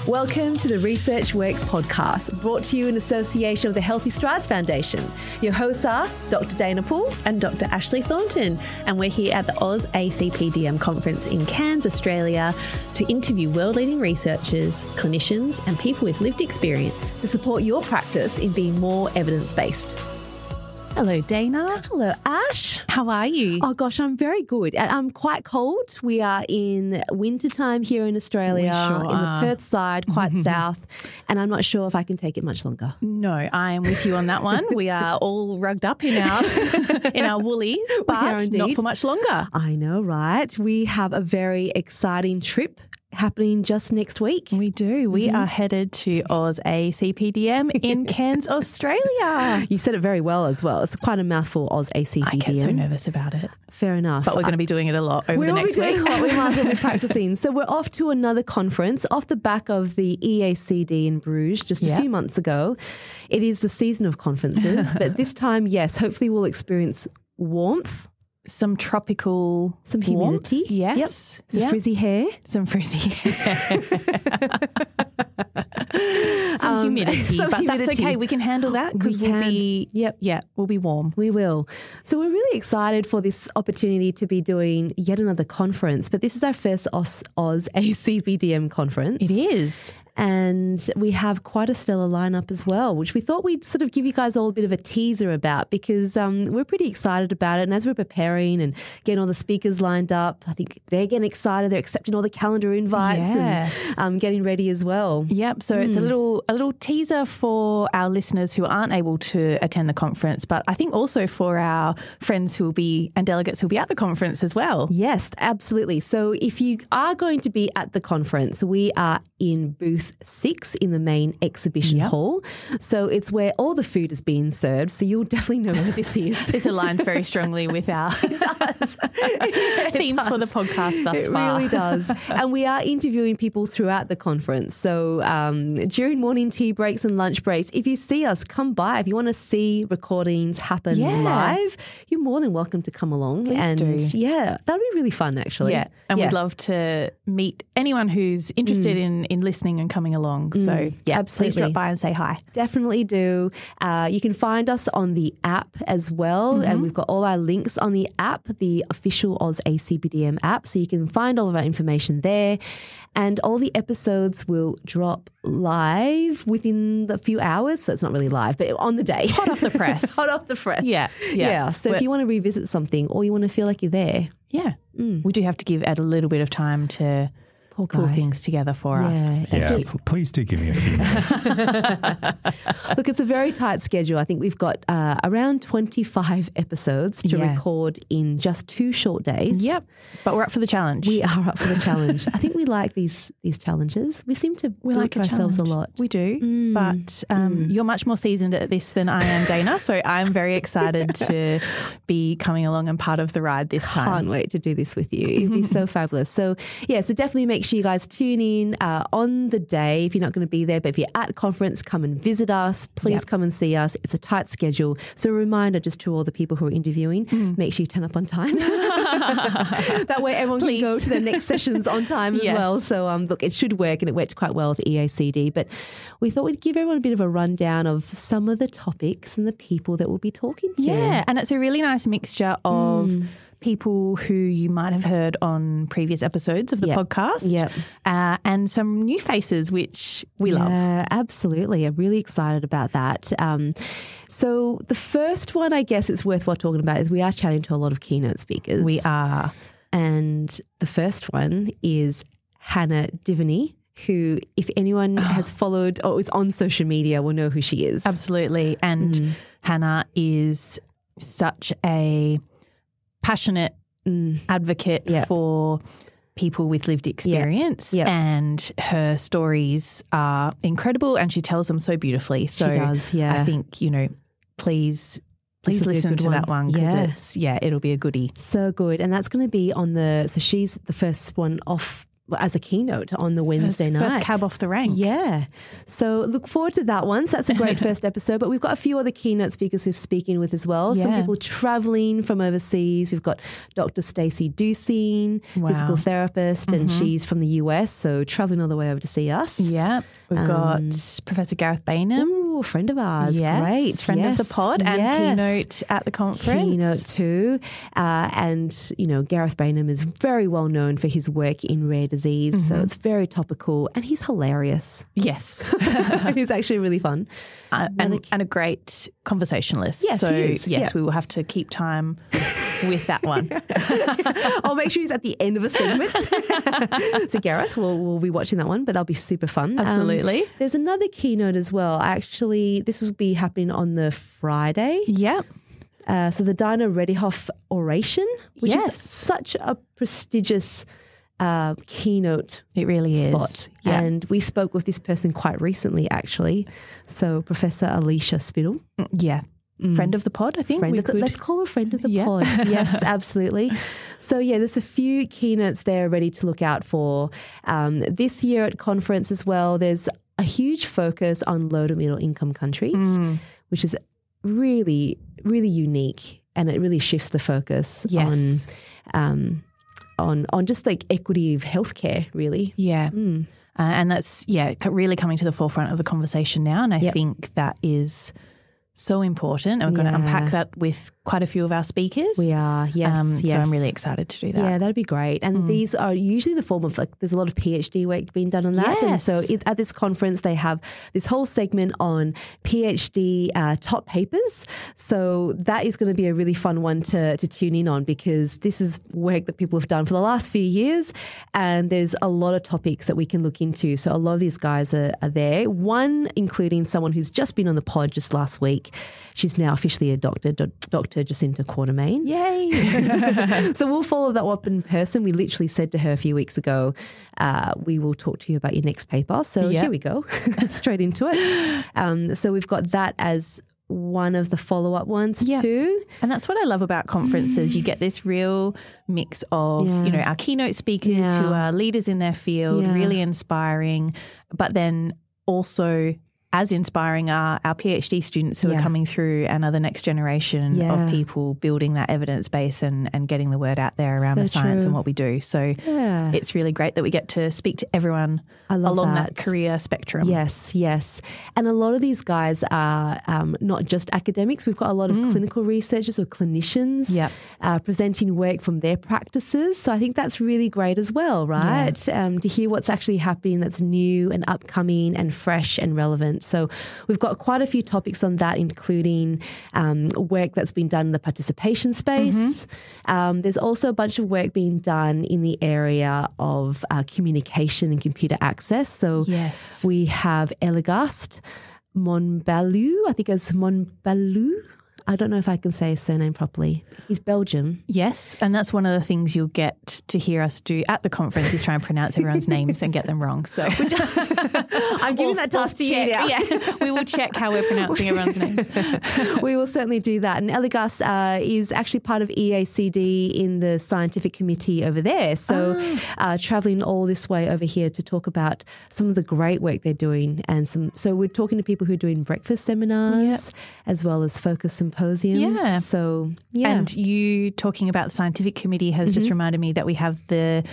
Welcome to the Research Works podcast, brought to you in association with the Healthy Strides Foundation. Your hosts are Dr. Dana Poole and Dr. Ashley Thornton, and we're here at the AusACPDM conference in Cairns, Australia, to interview world-leading researchers, clinicians, and people with lived experience to support your practice in being more evidence-based. Hello, Dana. Hello, Ash. How are you? Oh, gosh, I'm very good. I'm quite cold. We are in wintertime here in Australia, in the Perth side, quite south, and I'm not sure if I can take it much longer. No, I am with you on that one. We are all rugged up in our woolies, but not for much longer. I know, right? We have a very exciting trip happening just next week. We do. We are headed to AusACPDM in Cairns, Australia. You said it very well as well. It's quite a mouthful, AusACPDM. I get so nervous about it. Fair enough. But we're going to be doing it a lot over the next week. We might as well be practicing. So we're off to another conference off the back of the EACD in Bruges just a few months ago. It is the season of conferences, but this time, yes, hopefully we'll experience warmth. Some tropical Some humidity. Warmth. Yes. Yep. Some frizzy hair. Some frizzy hair. Some humidity. But that's okay. We can handle that because we'll be warm. We will. So we're really excited for this opportunity to be doing yet another conference. But this is our first AusACPDM conference. It is. And we have quite a stellar lineup as well, which we thought we'd sort of give you guys all a bit of a teaser about because we're pretty excited about it. And as we're preparing and getting all the speakers lined up, I think they're getting excited. They're accepting all the calendar invites and getting ready as well. Yep. So it's a little teaser for our listeners who aren't able to attend the conference, but I think also for our friends who will be and delegates who will be at the conference as well. Yes, absolutely. So if you are going to be at the conference, we are in booth 6 in the main exhibition hall. So it's where all the food is being served. So you'll definitely know where this is. This aligns very strongly with our themes for the podcast thus far. It really does. And we are interviewing people throughout the conference. So during morning tea breaks and lunch breaks, if you see us, come by. If you want to see recordings happen live, you're more than welcome to come along. Please do. Yeah, that'd be really fun actually. Yeah. And we'd love to meet anyone who's interested in listening and coming along. So absolutely. Please drop by and say hi. Definitely do. You can find us on the app as well. And we've got all our links on the app, the official AusACPDM app. So you can find all of our information there. And all the episodes will drop live within a few hours. So it's not really live, but on the day. Hot off the press. Hot off the press. Yeah. So if you want to revisit something or you want to feel like you're there. Yeah. We do have to give Ed a little bit of time to pull things together for us. Yeah, please do give me a few minutes. Look, it's a very tight schedule. I think we've got around 25 episodes to record in just 2 short days. Yep, but we're up for the challenge. We are up for the challenge. I think we like these challenges. We seem to like ourselves a lot. We do, but you're much more seasoned at this than I am, Dana, so I'm very excited to be coming along and part of the ride this time. Can't wait to do this with you. It'll be so fabulous. So definitely make sure you guys tune in on the day if you're not going to be there. But if you're at a conference, come and visit us. Please come and see us. It's a tight schedule. So a reminder just to all the people who are interviewing, make sure you turn up on time. That way everyone can go to their next sessions on time as well. So look, it should work and it worked quite well with EACD. But we thought we'd give everyone a bit of a rundown of some of the topics and the people that we'll be talking to. Yeah, and it's a really nice mixture of people who you might have heard on previous episodes of the podcast and some new faces, which we love. Yeah, absolutely. I'm really excited about that. So the first one I guess it's worthwhile talking about is we are chatting to a lot of keynote speakers. We are. And the first one is Hannah Divany, who, if anyone has followed or is on social media, will know who she is. Absolutely. And Hannah is such a passionate advocate for people with lived experience and her stories are incredible and she tells them so beautifully. So she does, I think, please listen to that one because it'll be a goodie. So good. And that's going to be so she's the first one off as a keynote on the Wednesday night. First cab off the rank. Yeah. So look forward to that one. So that's a great first episode. But we've got a few other keynote speakers we're speaking with as well. Yeah. Some people traveling from overseas. We've got Dr. Stacey Dusing, physical therapist, and she's from the US, so traveling all the way over to see us. Yeah. We've got Professor Gareth Bainham. Ooh, a friend of ours. Yes. Great. Friend of the pod and keynote at the conference. Keynote too. And, you know, Gareth Bainham is very well known for his work in rare disease. So it's very topical and he's hilarious. Yes. He's actually really fun. And a great conversationalist. Yes, so, he is. yes, we will have to keep time with that one. I'll make sure he's at the end of a segment. So Gareth, we'll be watching that one, but that'll be super fun. Absolutely. There's another keynote as well. Actually, this will be happening on the Friday. Yep. So the Dinah Redihoff oration, which is such a prestigious keynote. It really spot. is. Yeah. And we spoke with this person quite recently, actually. So Professor Alicia Spittle. Yeah. Friend of the pod, I think. Let's call her friend of the pod. Yes, absolutely. So, yeah, there's a few keynotes there ready to look out for. This year at conference as well, there's a huge focus on low to middle income countries, which is really, really unique. And it really shifts the focus on just like equity of healthcare, really. Yeah. And that's, really coming to the forefront of the conversation now. And I think that is so important. And we're going to unpack that with quite a few of our speakers. We are, yes. So I'm really excited to do that. Yeah, that'd be great. And these are usually the form of there's a lot of PhD work being done on that. Yes. And so at this conference, they have this whole segment on PhD top papers. So that is going to be a really fun one to tune in on because this is work that people have done for the last few years. And there's a lot of topics that we can look into. So a lot of these guys are there. One, including someone who's just been on the pod just last week. She's now officially a doctor, Dr. Jacinta Quartermain. Yay! So we'll follow that up in person. We literally said to her a few weeks ago, we will talk to you about your next paper. So here we go, straight into it. So we've got that as one of the follow-up ones too. And that's what I love about conferences. You get this real mix of, our keynote speakers who are leaders in their field, really inspiring, but then also as inspiring are our PhD students who are coming through and are the next generation of people building that evidence base and getting the word out there around the science and what we do. So it's really great that we get to speak to everyone along that career spectrum. Yes, yes. And a lot of these guys are not just academics. We've got a lot of clinical researchers or clinicians presenting work from their practices. So I think that's really great as well, right? To hear what's actually happening that's new and upcoming and fresh and relevant. So we've got quite a few topics on that, including work that's been done in the participation space. There's also a bunch of work being done in the area of communication and computer access. So we have Eligast Monbalou, I think it's Monbalou. I don't know if I can say his surname properly. He's Belgium. Yes, and that's one of the things you'll get to hear us do at the conference is try and pronounce everyone's names and get them wrong. So I'm giving that task to you now. Yeah, we will check how we're pronouncing everyone's names. We will certainly do that. And Eligast is actually part of EACD in the scientific committee over there. So traveling all this way over here to talk about some of the great work they're doing. And so we're talking to people who are doing breakfast seminars as well as focus symposiums. Yeah. So, And you talking about the scientific committee has just reminded me that we have the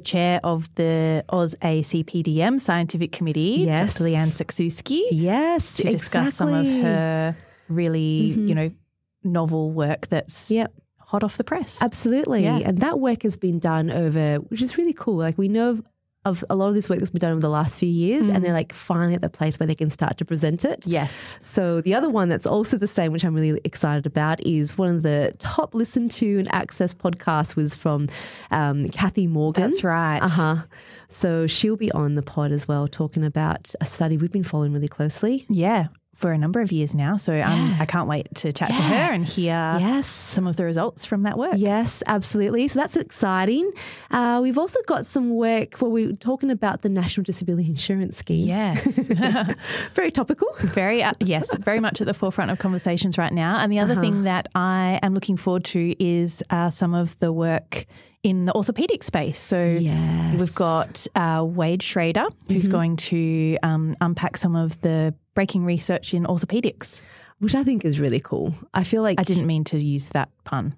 chair of the AusACPDM scientific committee, Dr. Leanne Saksewski. Yes, to discuss some of her really, novel work that's hot off the press. Absolutely. Yeah. And that work has been done over, which is really cool. Like we know of a lot of this work that's been done over the last few years and they're like finally at the place where they can start to present it. Yes. So the other one that's also the same, which I'm really excited about, is one of the top listened to and access podcasts was from Kathy Morgan. That's right. So she'll be on the pod as well talking about a study we've been following really closely. Yeah. For a number of years now. So I can't wait to chat to her and hear some of the results from that work. Yes, absolutely. So that's exciting. We've also got some work where we're talking about the National Disability Insurance Scheme. Yes. Very topical. Very much at the forefront of conversations right now. And the other thing that I am looking forward to is some of the work in the orthopedic space. So we've got Wade Schrader, who's going to unpack some of the breaking research in orthopedics. Which I think is really cool. I feel like... I didn't mean to use that pun.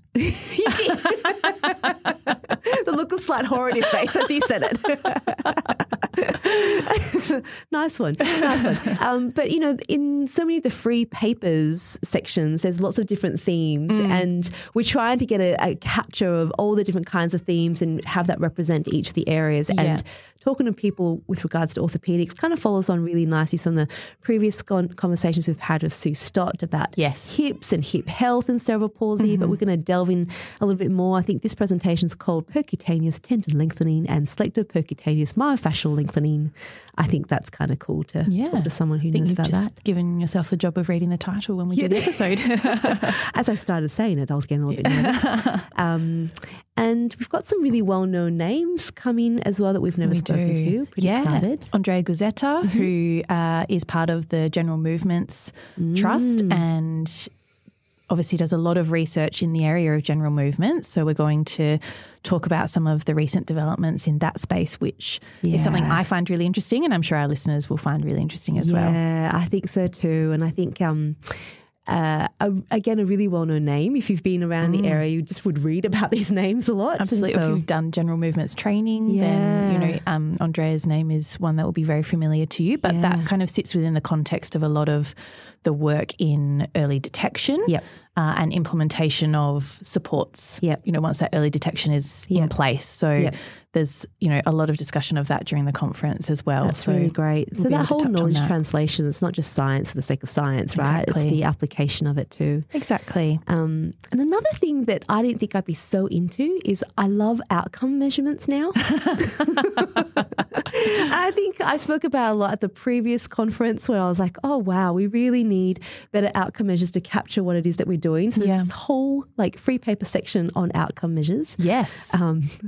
The look of slight horror in your face as he said it. Nice one. But, in so many of the free papers sections, there's lots of different themes and we're trying to get a capture of all the different kinds of themes and have that represent each of the areas. And talking to people with regards to orthopedics kind of follows on really nicely from the previous conversations we've had with Sue Stott about hips and hip health and cerebral palsy, but we're going to delve in a little bit more. I think this presentation is called Percutaneous Tendon Lengthening and Selective Percutaneous Myofascial Lengthening. I think that's kind of cool to talk to someone who knows about that. Just given yourself the job of reading the title when we did the episode. As I started saying it, I was getting a little bit nervous. And we've got some really well-known names coming as well that we've never spoken to. Pretty excited. Andrea Guzzetta, who is part of the General Movements Trust and obviously does a lot of research in the area of general movement. So we're going to talk about some of the recent developments in that space, which is something I find really interesting and I'm sure our listeners will find really interesting as well. Yeah, I think so too. And I think again, a really well-known name. If you've been around the area, you just would read about these names a lot. Absolutely. If you've done general movements training, then, Andrea's name is one that will be very familiar to you. But that kind of sits within the context of a lot of the work in early detection and implementation of supports, once that early detection is in place. So there's, a lot of discussion of that during the conference as well. That's really great. So that whole knowledge translation, it's not just science for the sake of science, right? It's the application of it too. Exactly. And another thing that I didn't think I'd be so into is I love outcome measurements now. I think I spoke about a lot at the previous conference where I was like, oh, wow, we really need better outcome measures to capture what it is that we're doing. So there's this whole free paper section on outcome measures. Yes.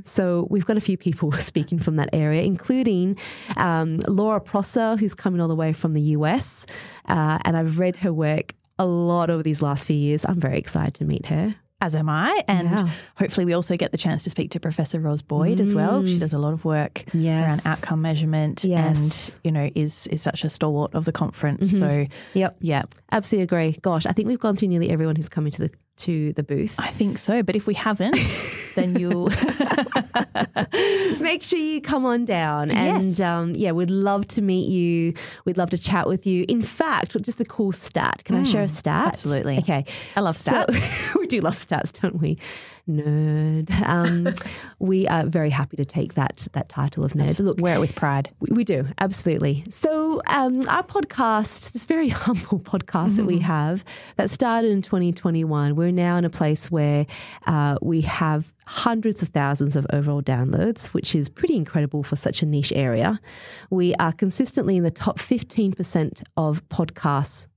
So we've got a few people speaking from that area, including Laura Prosser, who's coming all the way from the US. And I've read her work a lot over these last few years. I'm very excited to meet her. As am I. And hopefully we also get the chance to speak to Professor Ros Boyd as well. She does a lot of work around outcome measurement and, is such a stalwart of the conference. So, absolutely agree. Gosh, I think we've gone through nearly everyone who's coming to the booth. I think so. But if we haven't, then you'll make sure you come on down. And we'd love to meet you. We'd love to chat with you. In fact, just a cool stat. Can I share a stat? Absolutely. Okay. I love stats. So, we do love stats, don't we? Nerd. We are very happy to take that title of nerd. Look, wear it with pride. We do, absolutely. So our podcast, this very humble podcast that we have that started in 2021, we're now in a place where we have hundreds of thousands of overall downloads, which is pretty incredible for such a niche area. We are consistently in the top 15% of podcasts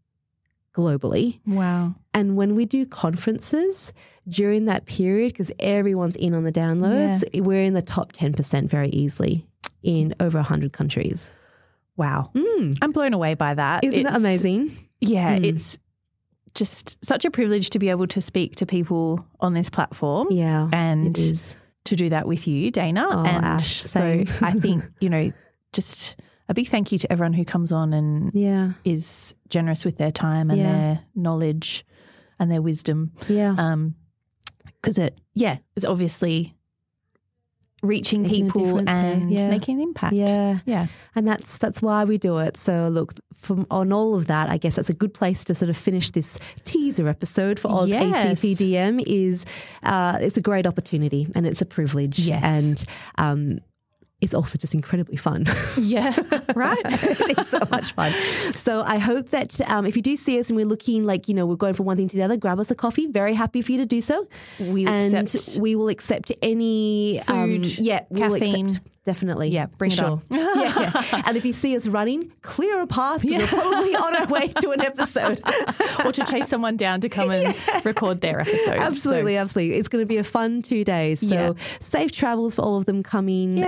globally. Wow. And when we do conferences during that period, because everyone's in on the downloads, we're in the top 10% very easily in over 100 countries. Wow. I'm blown away by that. Isn't that amazing? Yeah, it's just such a privilege to be able to speak to people on this platform. Yeah, and it is. To do that with you, Dana. Oh, and Ash, so I think, just a big thank you to everyone who comes on and is generous with their time and their knowledge and their wisdom. Yeah. Because it's obviously reaching making people and making an impact. Yeah. Yeah. And that's why we do it. So look, on all of that, I guess that's a good place to sort of finish this teaser episode for AusACPDM is it's a great opportunity and it's a privilege. Yes. And it's also just incredibly fun. Yeah, right? It's so much fun. So I hope that if you do see us and we're looking like, we're going from one thing to the other, grab us a coffee. Very happy for you to do so. We will accept any food, caffeine. definitely. Yeah, bring it on. Yeah. And if you see us running, clear a path because we're probably on our way to an episode. Or to chase someone down to come and record their episode. Absolutely. It's going to be a fun 2 days. So safe travels for all of them coming,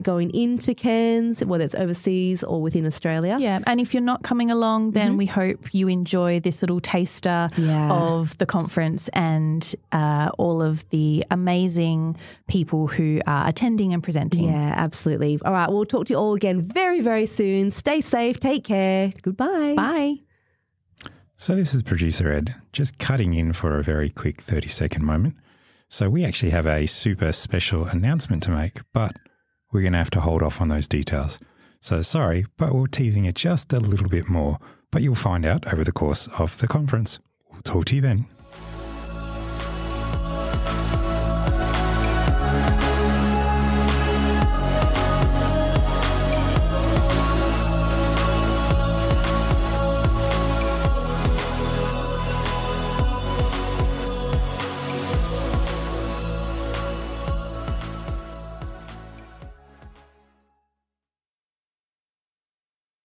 going into Cairns, whether it's overseas or within Australia. Yeah. And if you're not coming along, then we hope you enjoy this little taster of the conference and all of the amazing people who are attending and presenting. Yeah, absolutely. All right, we'll talk to you all again very, very soon. Stay safe, take care. Goodbye. Bye. So this is Producer Ed, just cutting in for a very quick 30-second moment. So we actually have a super special announcement to make, but we're going to have to hold off on those details. So sorry, but we're teasing it just a little bit more, but you'll find out over the course of the conference. We'll talk to you then.